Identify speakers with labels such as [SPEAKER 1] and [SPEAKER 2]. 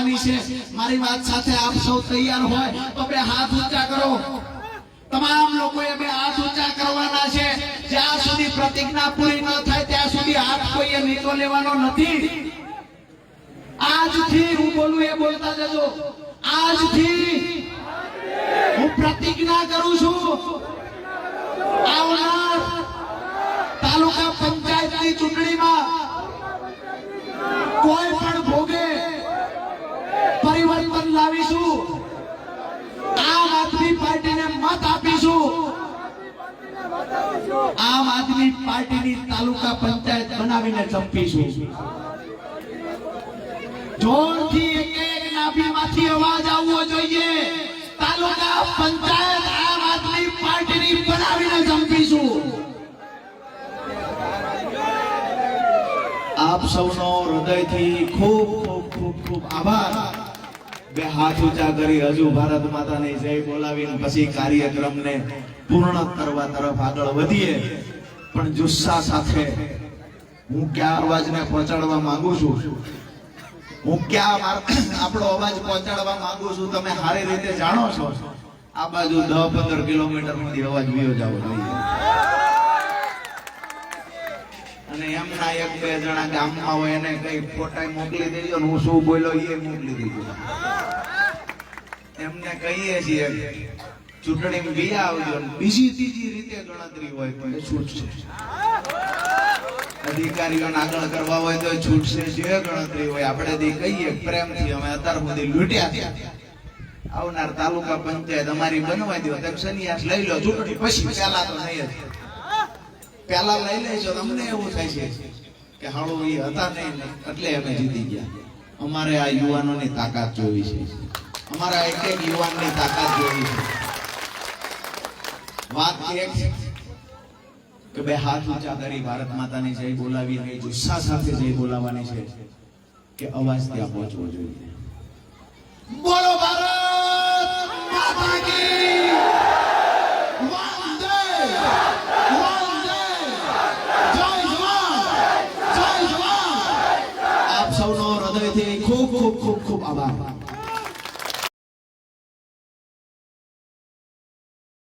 [SPEAKER 1] કરવાની છે મારી વાત સાથે આપ સૌ તૈયાર હોય તો બે હાથ ઊંચા કરો તમામ લોકોએ બે હાથ ઊંચા કરવાના છે જ્યાં સુધી પ્રતિજ્ઞા પૂરી ન થાય ત્યાં સુધી હાથ કોઈએ નીચો લેવાનો નથી આજથી હું બોલું એ બોલતા જજો આજથી હું પ્રતિજ્ઞા કરું છું આવનાર તાલુકા પંચાયતની ચૂંટણીમાં કોઈ પણ ભોગે પરિવર્તન લાવીશું આમ આદમી પાર્ટીને મત આપીશું આમ આદમી પાર્ટીની તાલુકા પંચાયત બનાવીને ચંપીશું જોરથી એક નાભીમાંથી અવાજ આવવો જોઈએ તાલુકા પંચાયત આમ આદમી પાર્ટીની બનાવીને ચંપીશું આપ સૌનો હૃદયથી ખૂબ ખૂબ ખૂબ ખૂબ આભાર બે હાથ ઊંચા કરી હજુ ભારત માતાની જય બોલાવીને પછી કાર્યક્રમને પૂર્ણ કરવા તરફ આગળ વધીએ પણ જુસ્સા સાથે હું ક્યાં અવાજને પહોંચાડવા માંગુ છું હું ક્યાં આપણો અવાજ પહોંચાડવા માંગુ છું તમે સારી રીતે જાણો છો આ બાજુ 10-15 કિલોમીટર માંથી અવાજ વિયો જાવ જોઈએ અને એમના એક બે જણા ગામમાં હોય એને કઈ ફોટા મોકલી દેજો ને હું શું બોલ્યો એ મોકલી દેજો એમને કહીએ છીએ ચૂંટણી બી આવજો બીજી ત્રીજી રીતે ગણતરી હોય તો છૂટ છે અધિકારીઓને આગળ કરવા હોય તો છૂટ છે જે ગણતરી હોય આપણે કહીએ પ્રેમથી અમે અત્યાર સુધી લૂંટ્યા આવનાર તાલુકા પંચાયત અમારી બનવા દો તેમ સન્યાસ લઈ લો ચૂંટણી પછી પેલા તો નહીં જ પેલા લઈ લેજો તમને એવું થાય છે કે હાળો એ હતા નહીં એટલે અમે જીતી ગયા અમારે આ યુવાનોની તાકાત જોઈ છે અમારા એક એક યુવાનની તાકાત જોઈ છે વાત એક કે બે હાથ ઊંચા કરી ભારત માતાની જય બોલાવી અને જુસ્સા સાથે જય બોલાવવાની છે કે અવાજ ત્યાં પહોંચવો જોઈએ બોલો ભારત માતા કી વંદે વંદે જય જવાન આપ સૌનો હૃદયથી ખૂબ ખૂબ ખૂબ ખૂબ આભાર